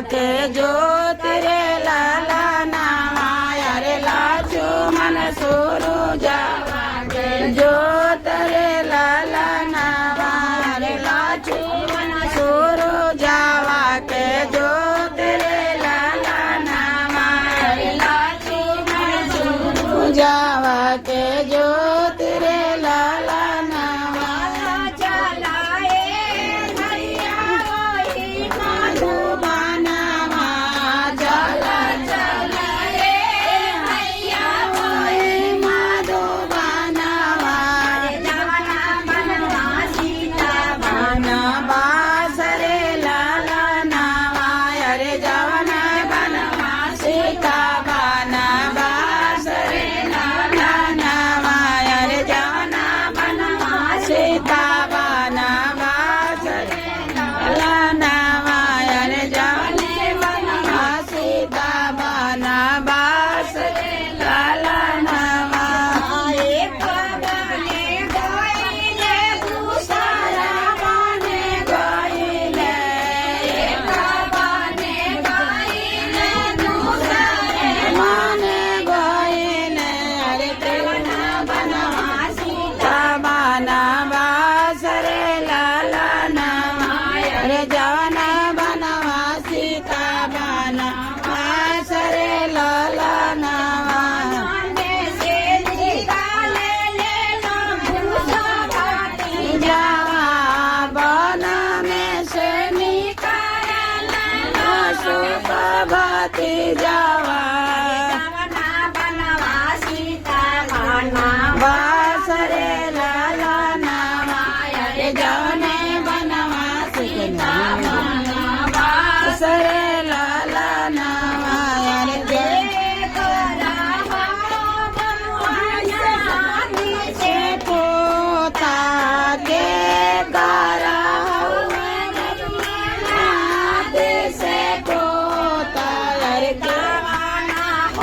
के ज्योत रे लाला नामा अरे लाचू मन सुरु जावा के ज्योत रे लाला नामा अरे लाचू मन सुरु जावा के ज्योत रे लाला नामा अरे लाचू मन सुरु जावा के ज्योत रे लाला नामा चलाए हरिया होई मधुबनमा चला चलाए हरिया होई मधुबनमा जवना बनवा सीता बनवास रे लाला नामा अरे जवना बनवा सीता बनवास रे लाला नामा अरे जवना बनवा सीता बनवास रे लाला नामा अरे जवने बनवा सीता बनवास रे लाला नामा एक बने गईले दूसरा बने गईले एक बने गईले दूसरे बने गईले अरे जवना बनवा सीता बनवास रे लाला नामा अरे जवना बनवा सीता बनवास रे लाला नामा से निकाले ले लो जावा बन में से निकाल लो सुखवती जावा जवना बनवा सीता बनवास रे लाला नामा अरे जवने बनवा सीता बनवास रे लाला नामा अरे से पोता के करा से पोता अरे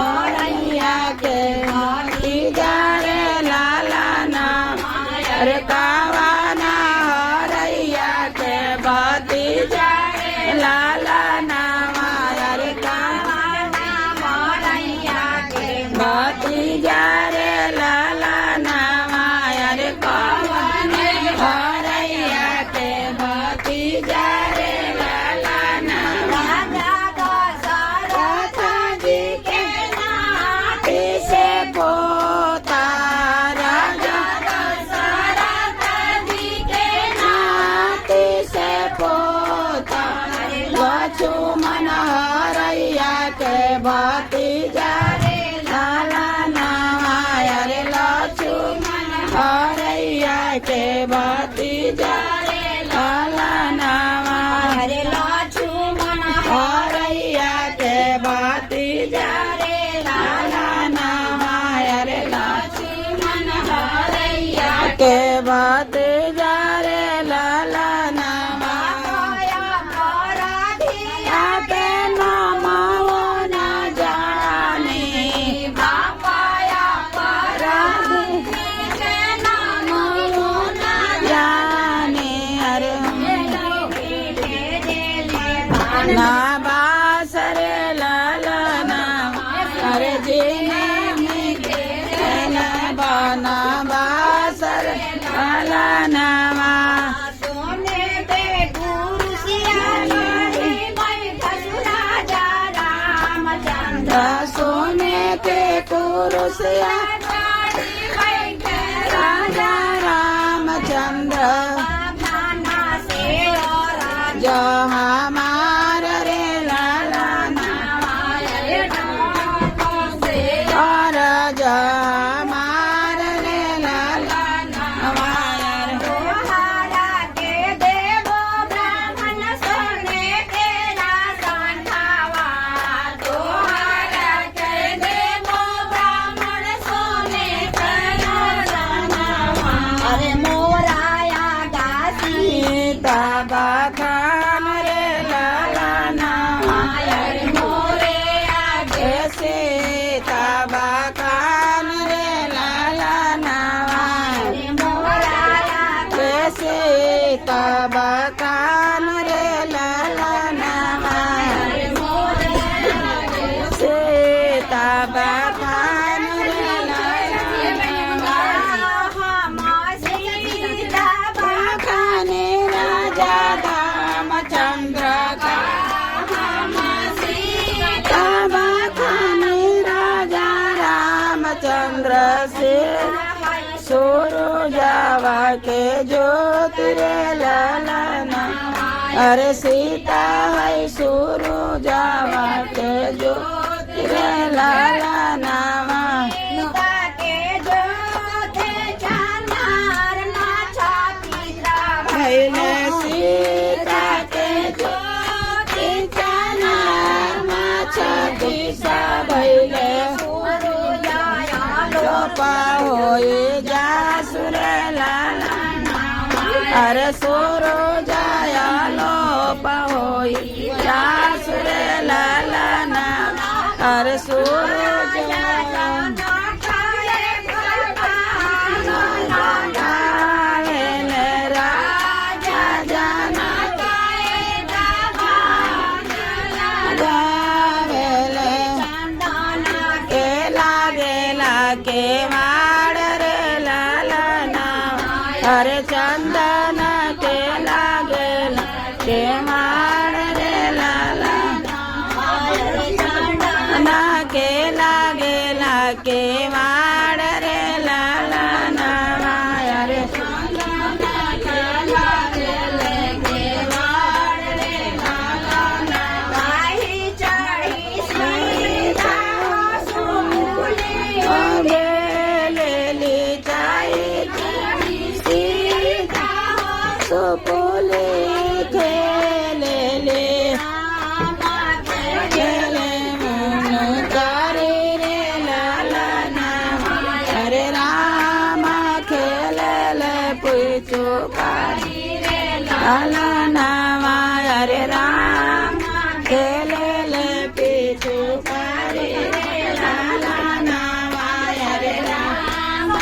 औरैया के मोती जा रे लाला नामा अरे कावाना औरैया के बाती जा रे लाला नामा अरे कावाना औरैया के बाती जा रे लाला नामा अरे कावाना औरैया के बाती जा रे लाला नामा सरस्वती जी के नाती से पोता राजा सरस्वती जी के नाती से पोता लक्ष्मण हरैया के बाती जा रे लाला नामा अरे लक्ष्मण हरैया के बाती जा रे लाला नामा अरे लक्ष्मण हरैया के बाती जा रे लाला नामा अरे लक्ष्मण हरैया के बाती जा रे लाला नामा के नामा वो न जाने बापाया अपराधी के नामा वो न जाने अरे ना बास रे लाला नामा अरे जीने ना बना बास रे लाला नामा सोने के कुर्सिया सोने के कुर्सिया राजा रामचंद्र जो हमार रे लाला नामा और जो हमार रे लाला नामा के देवो ब्राह्मण सोने के रासन खावा तोहारा के देवो ब्राह्मण सोने के रासन खावा अरे मोराया दासी सीता खान रे लाला नामा अरे मोरे आगे सीता खान रे लाला नामा अरे मोराया आगे सीता खान रे लाला नामा के ज्योति रे लालना अरे सीता है सूरजावा के ज्योति रे लालना भैले सीता के ज्योति चानार छाती सा भैले होई जा सुर लाला अरे सुरो जाया लोप होई जा सुर लाला ना अरे सुरो जाया राजा जाना गावेले के माड़ रे लालना अरे चंदन के लागे के माड़ रे लालना के लागे के माड़ रे लालना अरे बोले खेले ले खेले मन करे रे लालना अरे राम खेले ले पूछो लालना अरे राम खेले ले पूछो रे लालना अरे राम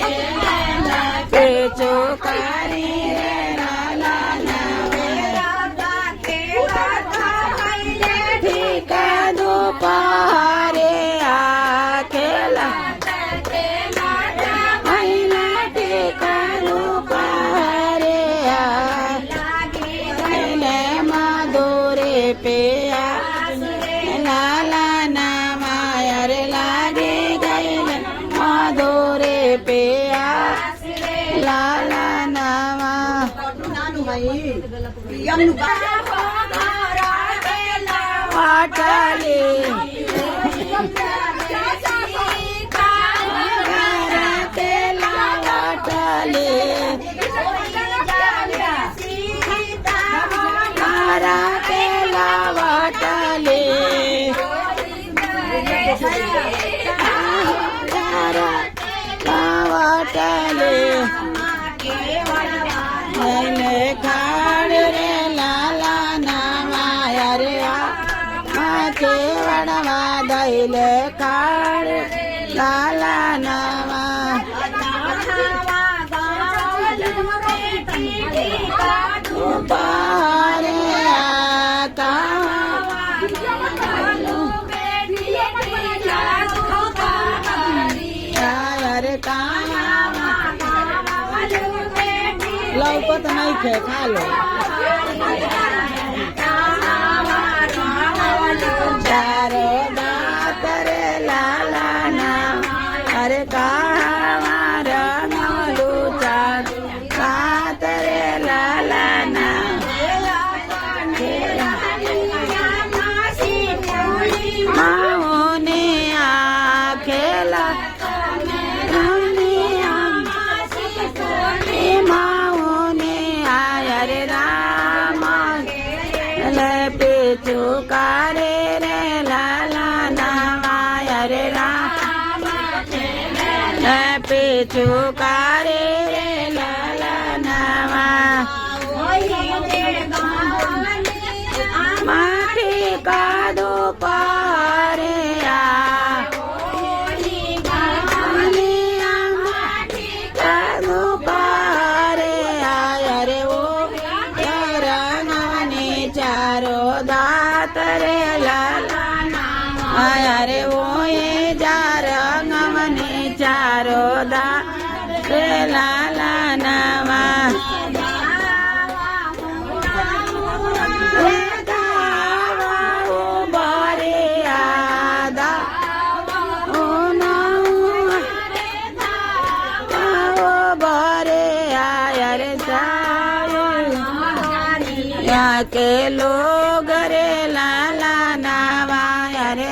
खेले ले पूछो पारे आखेला महिला टेकानु पारे आले मधुरे पे लाला नामा अरे लागे गैले मधुरे पे लाला नामा वाटले वाटले मारा केला वाटले वाटले खाड़ रे लाला नामा अरे के वड़वा दैले काड़ लाला नामा पारे आता अरे लौकत नहीं खे खा लो चारो दात रे लाला नाम अरे कहाँ रंगलू चार दात रे लाला नाम माओने आखेला माओने आया रे राम चुकारे रे लाला नामा रे राम पे चुकारे रे लाला नामा माटी का दो पारे रे लाला अरे वो ये जा रंगमनी चारो दा रे लाला नामा बारे आदा ओ ना बारे आ के लोग रे लाला नावाया रे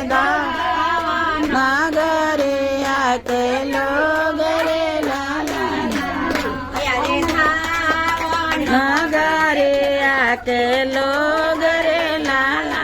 नगरे के लोग रे लाला नगरे के लोग रे लाला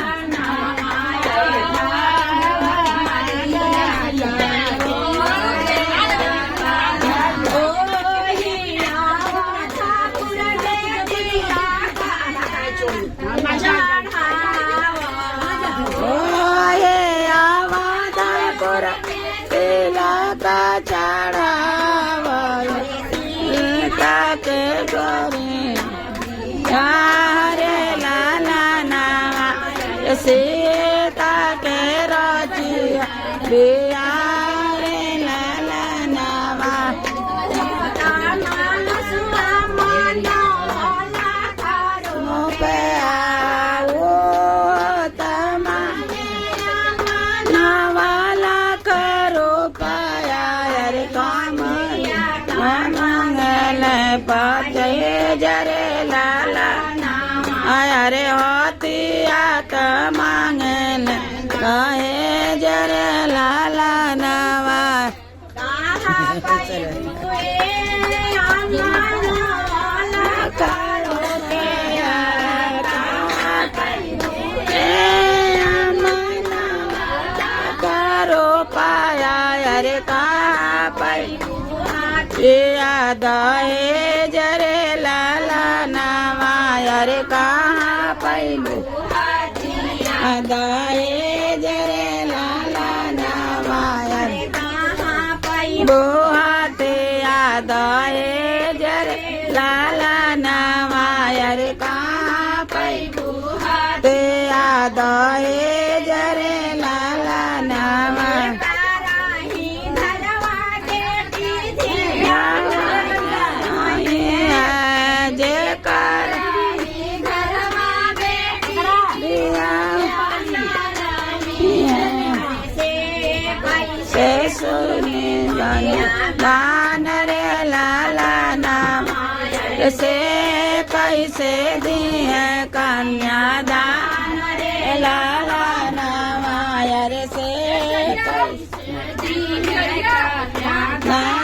के गोरे रे लाला नावा सीता के रचिया बिया रे लाला नावा पे आओ तमा नवाला करो पाया रे काम मंगल पचय जरे लाला आया रे होती आत मंगल कहे जरे लाला नवा करो पाया रे का याद जरे लाला नावा रे कहाँ पैलू दाए जरे लाला नावा रे बोहाते यादाए जरे लाला नावा रे कहाँ पैलू ते यादाए जरे लाला नावा दान रे लाला नाम से कैसे दी है कन्यादान रे लाला नाम से कैसे दी है